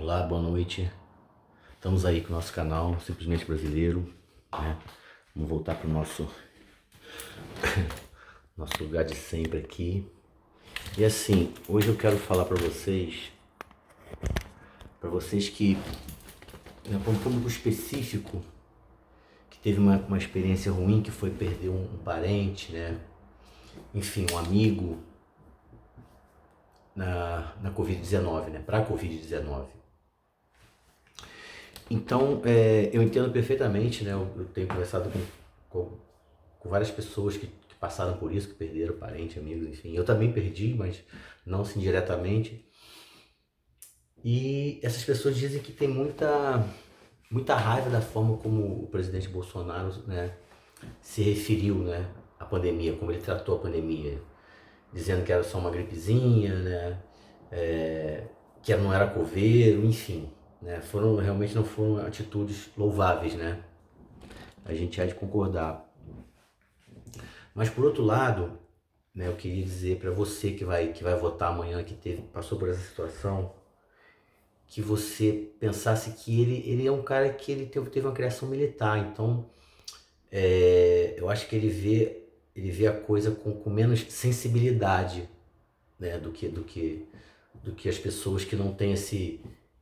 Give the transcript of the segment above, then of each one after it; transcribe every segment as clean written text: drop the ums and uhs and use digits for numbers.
Olá, boa noite. Estamos aí com o nosso canal Simplesmente Brasileiro, né? Vamos voltar para o nosso lugar de sempre aqui. E assim, hoje eu quero falar para vocês que, né, para um público específico que teve uma experiência ruim, que foi perder um parente, né? Enfim, um amigo na Covid-19, né? Para a Covid-19. Então, eu entendo perfeitamente, né? Eu tenho conversado com várias pessoas que passaram por isso, que perderam parentes, amigos, enfim. Eu também perdi, mas não assim diretamente. E essas pessoas dizem que tem muita raiva da forma como o presidente Bolsonaro, né, se referiu, né, à pandemia, como ele tratou a pandemia, dizendo que era só uma gripezinha, né, que não era coveiro, enfim. Né, realmente não foram atitudes louváveis, né? A gente há de concordar. Mas por outro lado, né, eu queria dizer para você que vai votar amanhã, passou por essa situação, que você pensasse que ele é um cara que ele teve uma criação militar. Então, eu acho que ele vê a coisa com menos sensibilidade, né, do que as pessoas que não têm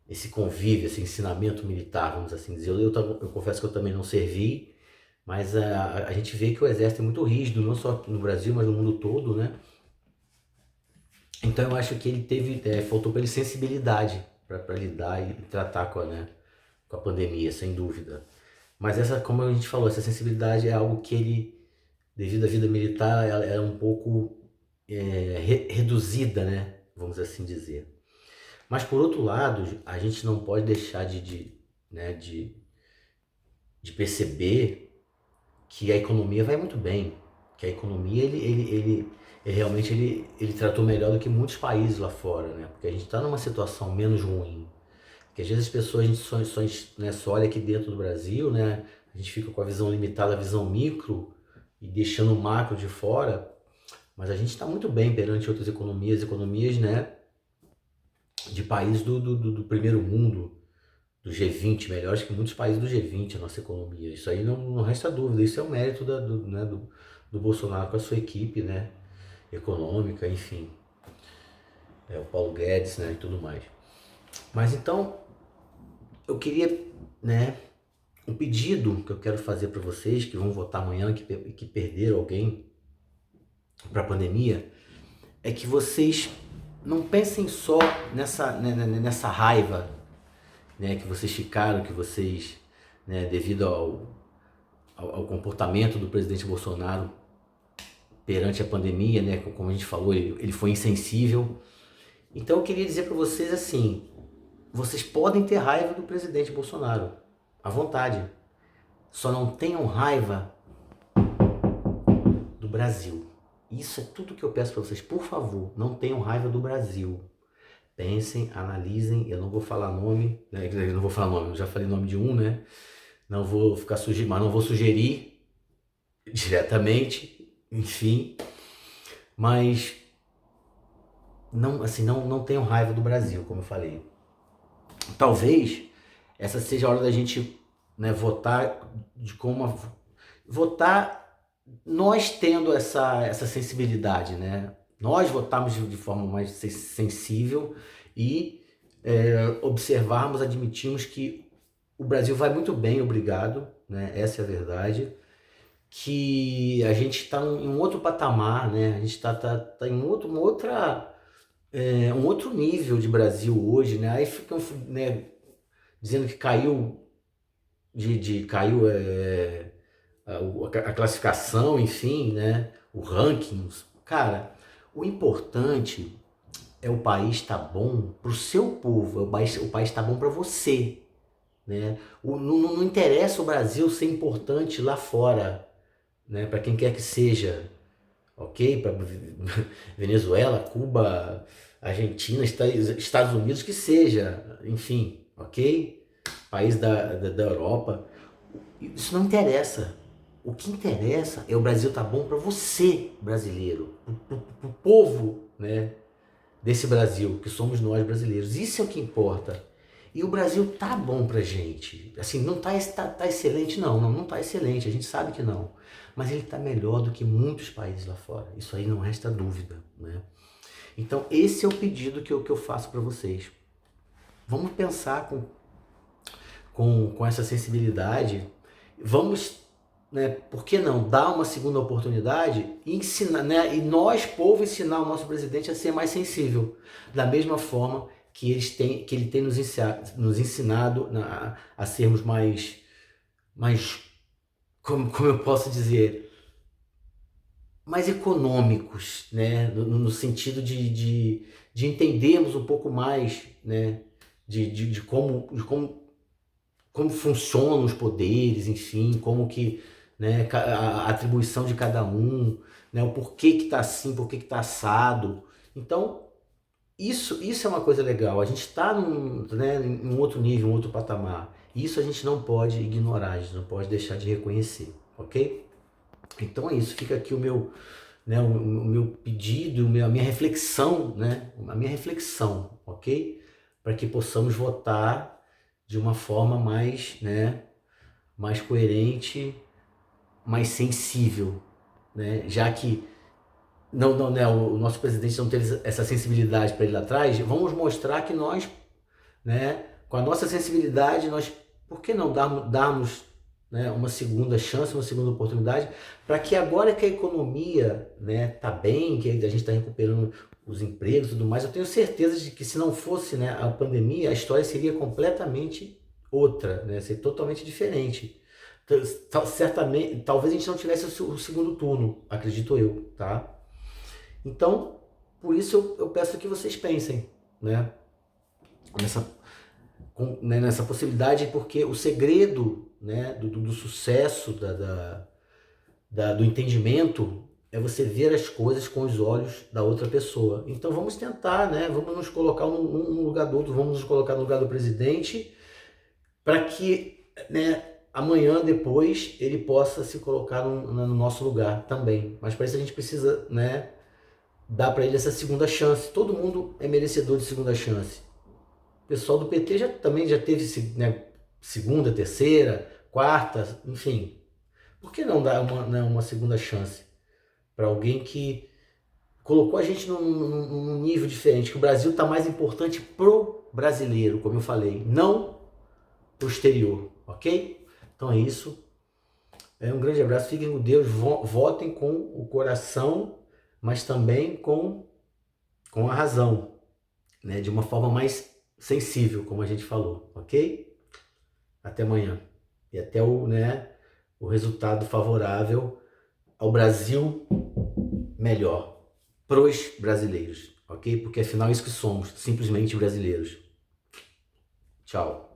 esse convívio, esse ensinamento militar, vamos assim dizer. Eu confesso que eu também não servi, mas a gente vê que o exército é muito rígido, não só no Brasil, mas no mundo todo, né? Então eu acho que faltou para ele sensibilidade para lidar e tratar com a pandemia, sem dúvida. Mas como a gente falou, essa sensibilidade é algo que ele, devido à vida militar, ela é um pouco reduzida, né? Vamos assim dizer. Mas por outro lado, a gente não pode deixar né, de perceber que a economia vai muito bem, que a economia ele realmente ele tratou melhor do que muitos países lá fora, né? Porque a gente está numa situação menos ruim. Porque às vezes as pessoas, a gente só olha aqui dentro do Brasil, né? A gente fica com a visão limitada, a visão micro e deixando o macro de fora, mas a gente está muito bem perante outras economias, né? De países do primeiro mundo, do G20, melhores que muitos países do G20, a nossa economia. Isso aí não resta dúvida, isso é o mérito do Bolsonaro com a sua equipe, né, econômica, enfim, o Paulo Guedes, né, e tudo mais. Mas então, eu queria, né, um pedido que eu quero fazer para vocês que vão votar amanhã, que perderam alguém para a pandemia, é que vocês não pensem só nessa raiva, né, que vocês ficaram, né, devido ao comportamento do presidente Bolsonaro perante a pandemia, né, como a gente falou, ele foi insensível. Então eu queria dizer para vocês assim, vocês podem ter raiva do presidente Bolsonaro, à vontade, só não tenham raiva do Brasil. Isso é tudo que eu peço para vocês, por favor, não tenham raiva do Brasil. Pensem, analisem, eu não vou falar nome, né? Eu não vou falar nome, eu já falei nome de um, né? Não vou ficar sugerindo, mas não vou sugerir diretamente, enfim, mas não tenham raiva do Brasil, como eu falei. Talvez essa seja a hora da gente, né, votar nós tendo essa sensibilidade, né? Nós votarmos de forma mais sensível e observarmos, admitirmos que o Brasil vai muito bem, obrigado, né? Essa é a verdade. Que a gente está em um outro patamar, né? A gente está em um outro nível de Brasil hoje, né? Aí ficam, né, dizendo que caiu a classificação, enfim, né? O ranking. Cara, o importante é o país estar bom para o seu povo, o país estar bom para você, né? Não interessa o Brasil ser importante lá fora, né? Para quem quer que seja, ok? Para Venezuela, Cuba, Argentina, Estados Unidos, que seja, enfim, ok? País da Europa, isso não interessa. O que interessa é o Brasil tá bom para você, brasileiro, pro povo, né, desse Brasil, que somos nós brasileiros. Isso é o que importa. E o Brasil tá bom pra gente. Assim, não tá excelente, não tá excelente, a gente sabe que não. Mas ele tá melhor do que muitos países lá fora. Isso aí não resta dúvida, né? Então, esse é o pedido que eu faço para vocês. Vamos pensar com essa sensibilidade. Vamos, né, por que não, dar uma segunda oportunidade e ensinar, né, e nós, povo, ensinar o nosso presidente a ser mais sensível. Da mesma forma que ele tem nos ensinado a sermos mais, como eu posso dizer, mais econômicos, né? No sentido de entendermos um pouco mais, né? De como funcionam os poderes, enfim, como que, né? A atribuição de cada um, né? O porquê que tá assim, porquê que tá assado. Então, isso é uma coisa legal. A gente está né, em um outro nível, um outro patamar. Isso a gente não pode ignorar, a gente não pode deixar de reconhecer, ok? Então é isso, fica aqui o meu, né, o meu pedido, a minha reflexão, né, a minha reflexão, ok? Para que possamos votar de uma forma mais, né, mais coerente, mais sensível, né? Já que não, né, o nosso presidente não teve essa sensibilidade para ele lá atrás, vamos mostrar que nós, né, com a nossa sensibilidade, nós, por que não darmos, né, uma segunda chance, uma segunda oportunidade, para que agora que a economia, né, tá bem, que a gente está recuperando os empregos e tudo mais, eu tenho certeza de que se não fosse, né, a pandemia, a história seria completamente outra, né, seria totalmente diferente. Certamente, talvez a gente não tivesse o segundo turno, acredito eu, tá? Então, por isso eu peço que vocês pensem, né, nessa possibilidade, porque o segredo, né, do sucesso, do entendimento, é você ver as coisas com os olhos da outra pessoa. Então vamos tentar, né, vamos nos colocar no lugar do outro, vamos nos colocar no lugar do presidente, para que, né, amanhã, depois, ele possa se colocar no nosso lugar também. Mas para isso a gente precisa, né, dar para ele essa segunda chance. Todo mundo é merecedor de segunda chance. O pessoal do PT também já teve, né, segunda, terceira, quarta, enfim. Por que não dar uma segunda chance para alguém que colocou a gente num nível diferente, que o Brasil está mais importante pro brasileiro, como eu falei, não pro exterior, ok? Então é isso. Um grande abraço, fiquem com Deus, votem com o coração, mas também com a razão, né? De uma forma mais sensível, como a gente falou, ok? Até amanhã. E até o resultado favorável ao Brasil melhor, pros brasileiros, ok? Porque afinal é isso que somos, simplesmente brasileiros. Tchau.